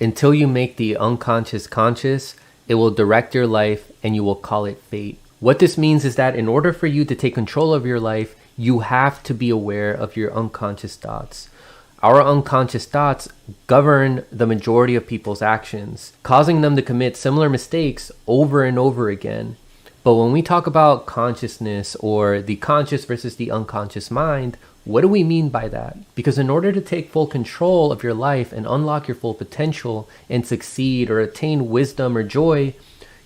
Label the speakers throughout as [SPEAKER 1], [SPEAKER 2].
[SPEAKER 1] Until you make the unconscious conscious, it will direct your life and you will call it fate. What this means is that in order for you to take control of your life, you have to be aware of your unconscious thoughts. Our unconscious thoughts govern the majority of people's actions, causing them to commit similar mistakes over and over again. But when we talk about consciousness or the conscious versus the unconscious mind, what do we mean by that? Because in order to take full control of your life and unlock your full potential and succeed or attain wisdom or joy,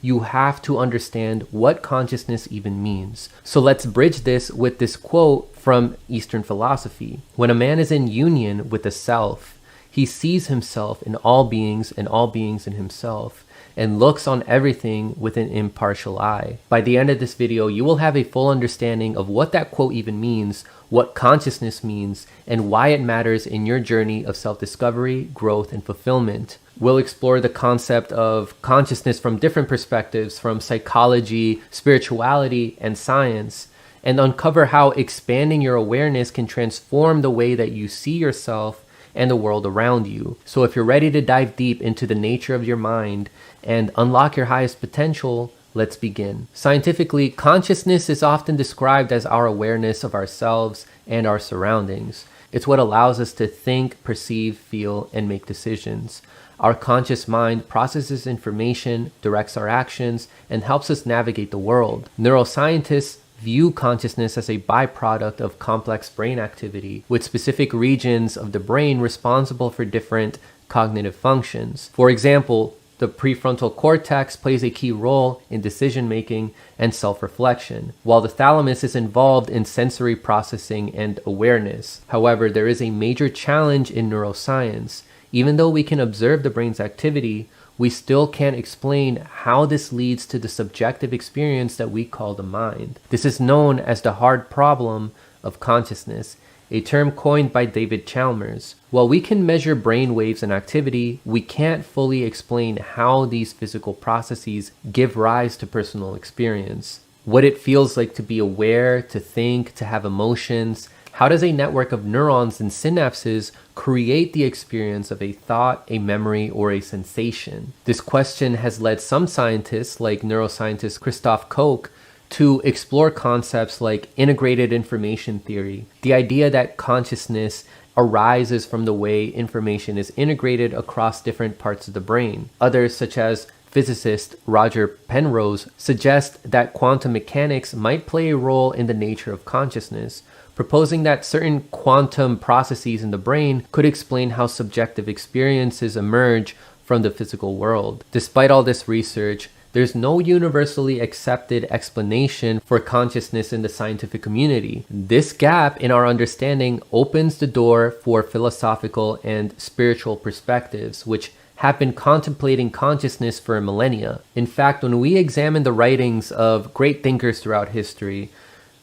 [SPEAKER 1] you have to understand what consciousness even means. So let's bridge this with this quote from Eastern philosophy. When a man is in union with the self, he sees himself in all beings and all beings in himself, and looks on everything with an impartial eye. By the end of this video, you will have a full understanding of what that quote even means, what consciousness means, and why it matters in your journey of self-discovery, growth, and fulfillment. We'll explore the concept of consciousness from different perspectives, from psychology, spirituality, and science, and uncover how expanding your awareness can transform the way that you see yourself and the world around you. So if you're ready to dive deep into the nature of your mind and unlock your highest potential, let's begin. Scientifically, consciousness is often described as our awareness of ourselves and our surroundings. It's what allows us to think, perceive, feel, and make decisions. Our conscious mind processes information, directs our actions, and helps us navigate the world. Neuroscientists view consciousness as a byproduct of complex brain activity, with specific regions of the brain responsible for different cognitive functions. For example, the prefrontal cortex plays a key role in decision-making and self-reflection, while the thalamus is involved in sensory processing and awareness. However, there is a major challenge in neuroscience. Even though we can observe the brain's activity, we still can't explain how this leads to the subjective experience that we call the mind. This is known as the hard problem of consciousness, a term coined by David Chalmers. While we can measure brain waves and activity, we can't fully explain how these physical processes give rise to personal experience. What it feels like to be aware, to think, to have emotions. How does a network of neurons and synapses create the experience of a thought, a memory, or a sensation? This question has led some scientists, like neuroscientist Christoph Koch, to explore concepts like integrated information theory, the idea that consciousness arises from the way information is integrated across different parts of the brain. Others, such as physicist Roger Penrose, suggest that quantum mechanics might play a role in the nature of consciousness, proposing that certain quantum processes in the brain could explain how subjective experiences emerge from the physical world. Despite all this research, there's no universally accepted explanation for consciousness in the scientific community. This gap in our understanding opens the door for philosophical and spiritual perspectives, which have been contemplating consciousness for millennia. In fact, when we examine the writings of great thinkers throughout history,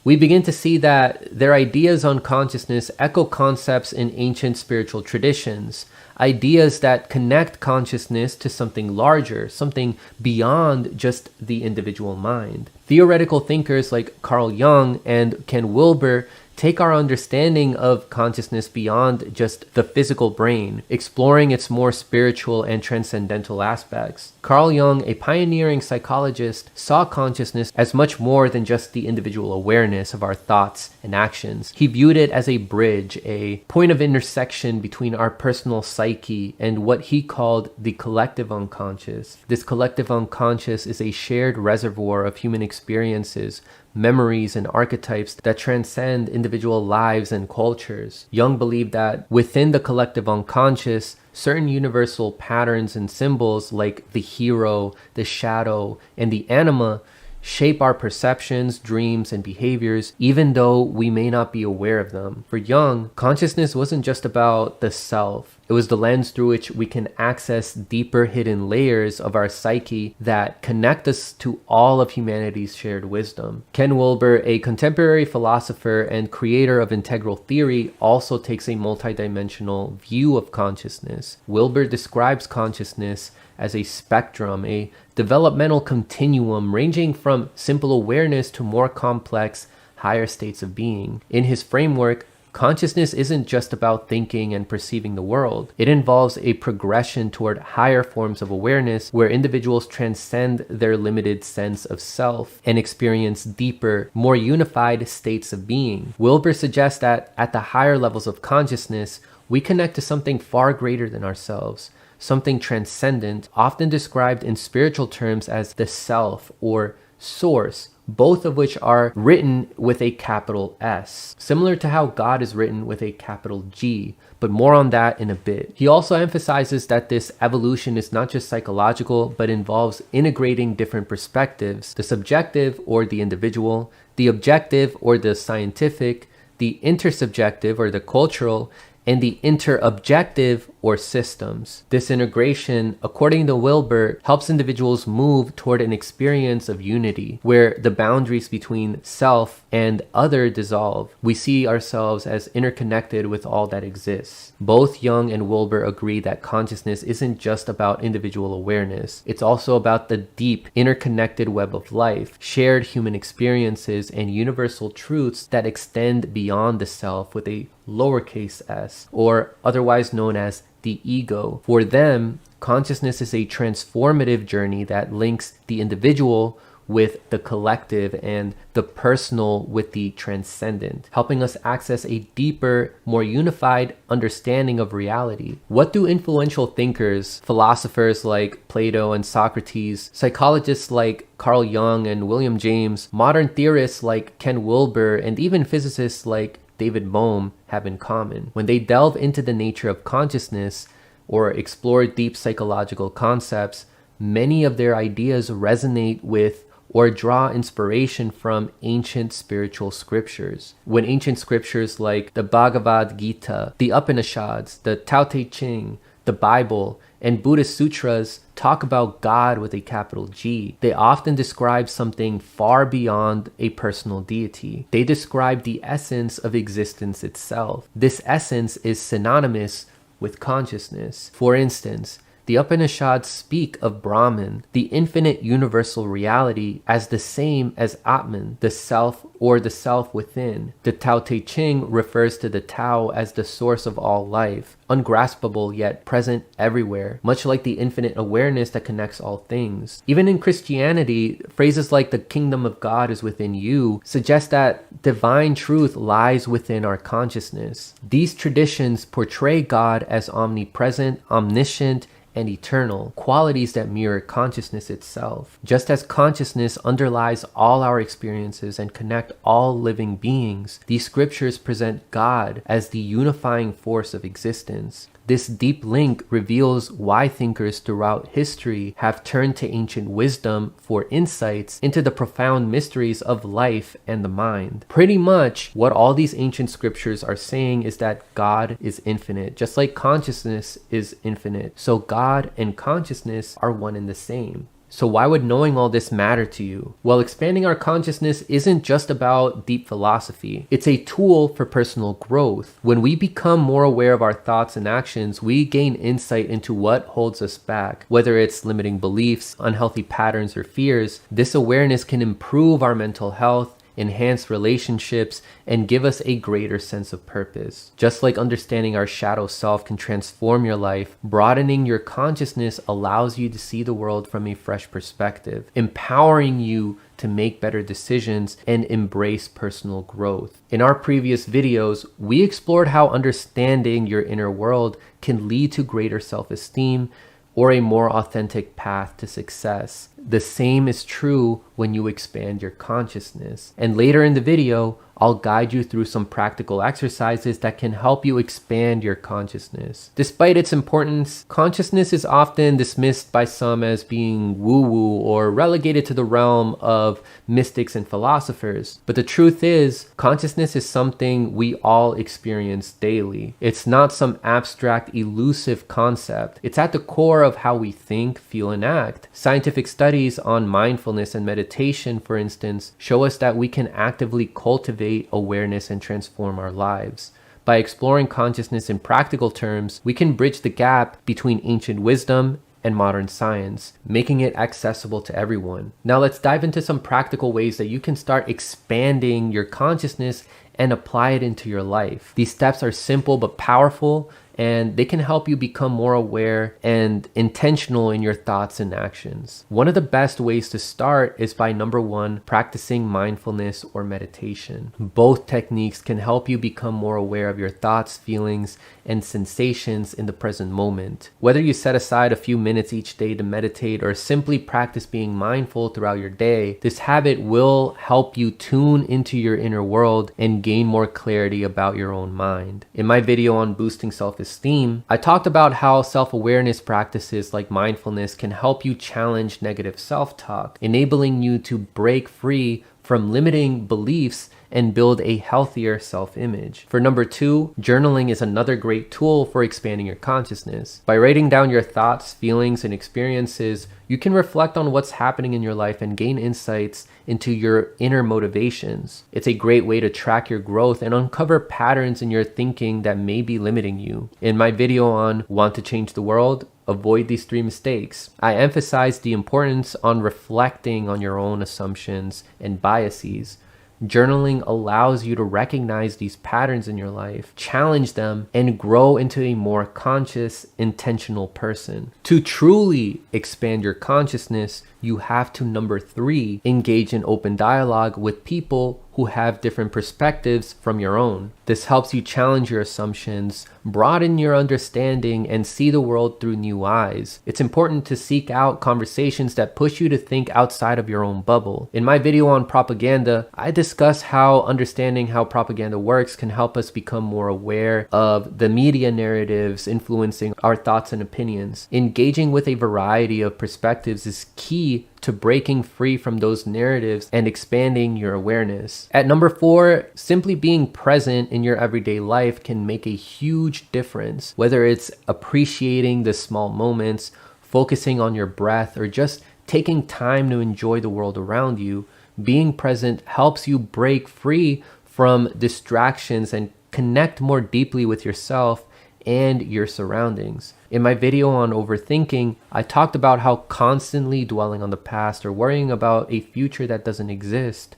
[SPEAKER 1] we begin to see that their ideas on consciousness echo concepts in ancient spiritual traditions, ideas that connect consciousness to something larger, something beyond just the individual mind. Theoretical thinkers like Carl Jung and Ken Wilber take our understanding of consciousness beyond just the physical brain, exploring its more spiritual and transcendental aspects. Carl Jung, a pioneering psychologist, saw consciousness as much more than just the individual awareness of our thoughts and actions. He viewed it as a bridge, a point of intersection between our personal psyche and what he called the collective unconscious. This collective unconscious is a shared reservoir of human experiences, memories, and archetypes that transcend individual lives and cultures. Jung believed that within the collective unconscious, certain universal patterns and symbols like the hero, the shadow, and the anima shape our perceptions, dreams, and behaviors, even though we may not be aware of them. For Jung, consciousness wasn't just about the self. It was the lens through which we can access deeper hidden layers of our psyche that connect us to all of humanity's shared wisdom. Ken Wilber, a contemporary philosopher and creator of integral theory, also takes a multidimensional view of consciousness. Wilber describes consciousness as a spectrum, a developmental continuum ranging from simple awareness to more complex, higher states of being. In his framework, Consciousness isn't just about thinking and perceiving the world. It involves a progression toward higher forms of awareness where individuals transcend their limited sense of self and experience deeper, more unified states of being. Wilber suggests that at the higher levels of consciousness, we connect to something far greater than ourselves, something transcendent, often described in spiritual terms as the self or source, both of which are written with a capital S, similar to how God is written with a capital G, but more on that in a bit. He also emphasizes that this evolution is not just psychological, but involves integrating different perspectives, the subjective or the individual, the objective or the scientific, the intersubjective or the cultural, and the interobjective or systems. This integration, according to Wilber, helps individuals move toward an experience of unity, where the boundaries between self and other dissolve. We see ourselves as interconnected with all that exists. Both Jung and Wilber agree that consciousness isn't just about individual awareness. It's also about the deep, interconnected web of life, shared human experiences, and universal truths that extend beyond the self with a lowercase s, or otherwise known as the ego. For them, consciousness is a transformative journey that links the individual with the collective and the personal with the transcendent, helping us access a deeper, more unified understanding of reality. What do influential thinkers, philosophers like Plato and Socrates, psychologists like Carl Jung and William James, modern theorists like Ken Wilber, and even physicists like David Bohm have in common? When they delve into the nature of consciousness or explore deep psychological concepts, many of their ideas resonate with or draw inspiration from ancient spiritual scriptures. When ancient scriptures like the Bhagavad Gita, the Upanishads, the Tao Te Ching, the Bible, and Buddhist sutras talk about God with a capital G, they often describe something far beyond a personal deity. They describe the essence of existence itself. This essence is synonymous with consciousness. For instance, the Upanishads speak of Brahman, the infinite universal reality, as the same as Atman, the self or the self within. The Tao Te Ching refers to the Tao as the source of all life, ungraspable yet present everywhere, much like the infinite awareness that connects all things. Even in Christianity, phrases like the kingdom of God is within you suggest that divine truth lies within our consciousness. These traditions portray God as omnipresent, omniscient, and eternal, qualities that mirror consciousness itself. Just as consciousness underlies all our experiences and connect all living beings, these scriptures present God as the unifying force of existence. This deep link reveals why thinkers throughout history have turned to ancient wisdom for insights into the profound mysteries of life and the mind. Pretty much what all these ancient scriptures are saying is that God is infinite, just like consciousness is infinite. So God and consciousness are one and the same. So why would knowing all this matter to you? Well, expanding our consciousness isn't just about deep philosophy. It's a tool for personal growth. When we become more aware of our thoughts and actions, we gain insight into what holds us back. Whether it's limiting beliefs, unhealthy patterns, or fears, this awareness can improve our mental health, enhance relationships, and give us a greater sense of purpose. Just like understanding our shadow self can transform your life, broadening your consciousness allows you to see the world from a fresh perspective, empowering you to make better decisions and embrace personal growth. In our previous videos, we explored how understanding your inner world can lead to greater self-esteem or a more authentic path to success. The same is true when you expand your consciousness. And later in the video, I'll guide you through some practical exercises that can help you expand your consciousness. Despite its importance, consciousness is often dismissed by some as being woo-woo or relegated to the realm of mystics and philosophers. But the truth is, consciousness is something we all experience daily. It's not some abstract, elusive concept. It's at the core of how we think, feel, and act. Scientific studies on mindfulness and meditation, for instance, show us that we can actively cultivate awareness and transform our lives. By exploring consciousness in practical terms, we can bridge the gap between ancient wisdom and modern science, making it accessible to everyone. Now let's dive into some practical ways that you can start expanding your consciousness and apply it into your life. These steps are simple but powerful, and they can help you become more aware and intentional in your thoughts and actions. One of the best ways to start is by number one, practicing mindfulness or meditation. Both techniques can help you become more aware of your thoughts, feelings, and sensations in the present moment. Whether you set aside a few minutes each day to meditate or simply practice being mindful throughout your day, this habit will help you tune into your inner world and gain more clarity about your own mind. In my video on boosting self-esteem, I talked about how self-awareness practices like mindfulness can help you challenge negative self-talk, enabling you to break free from limiting beliefs and build a healthier self-image. For number two, journaling is another great tool for expanding your consciousness. By writing down your thoughts, feelings, and experiences, you can reflect on what's happening in your life and gain insights into your inner motivations. It's a great way to track your growth and uncover patterns in your thinking that may be limiting you. In my video on Want to Change the World? Avoid these 3 mistakes, I emphasize the importance on reflecting on your own assumptions and biases. Journaling allows you to recognize these patterns in your life, challenge them, and grow into a more conscious, intentional person. To truly expand your consciousness, you have to, number 3, engage in open dialogue with people who have different perspectives from your own. This helps you challenge your assumptions, broaden your understanding, and see the world through new eyes. It's important to seek out conversations that push you to think outside of your own bubble. In my video on propaganda, I discuss how understanding how propaganda works can help us become more aware of the media narratives influencing our thoughts and opinions. Engaging with a variety of perspectives is key to breaking free from those narratives and expanding your awareness. At number 4, simply being present in your everyday life can make a huge difference. Whether it's appreciating the small moments, focusing on your breath, or just taking time to enjoy the world around you, being present helps you break free from distractions and connect more deeply with yourself and your surroundings. In my video on overthinking, I talked about how constantly dwelling on the past or worrying about a future that doesn't exist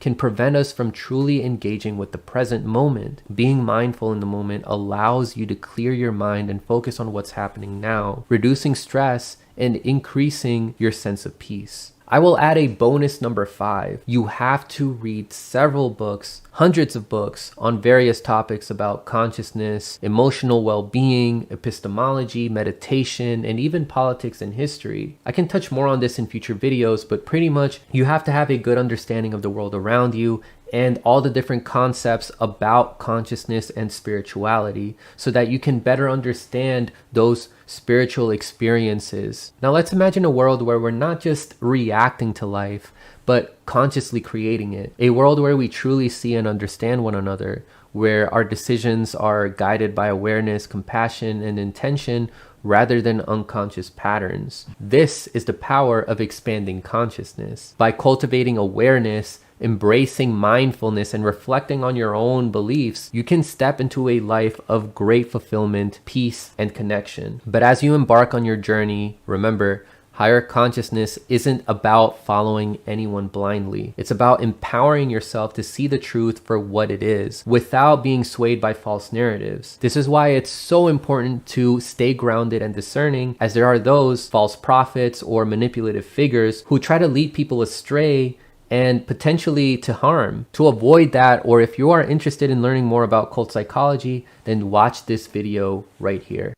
[SPEAKER 1] can prevent us from truly engaging with the present moment. Being mindful in the moment allows you to clear your mind and focus on what's happening now, reducing stress and increasing your sense of peace. I will add a bonus number 5. You have to read several books, hundreds of books on various topics about consciousness, emotional well-being, epistemology, meditation, and even politics and history. I can touch more on this in future videos, but pretty much you have to have a good understanding of the world around you and all the different concepts about consciousness and spirituality so that you can better understand those spiritual experiences. Now let's imagine a world where we're not just reacting to life, but consciously creating it. A world where we truly see and understand one another, where our decisions are guided by awareness, compassion, and intention rather than unconscious patterns. This is the power of expanding consciousness. By cultivating awareness, embracing mindfulness, and reflecting on your own beliefs, you can step into a life of great fulfillment, peace, and connection. But as you embark on your journey, remember, higher consciousness isn't about following anyone blindly. It's about empowering yourself to see the truth for what it is without being swayed by false narratives. This is why it's so important to stay grounded and discerning, as there are those false prophets or manipulative figures who try to lead people astray and potentially to harm. To avoid that, or if you are interested in learning more about cult psychology, then watch this video right here.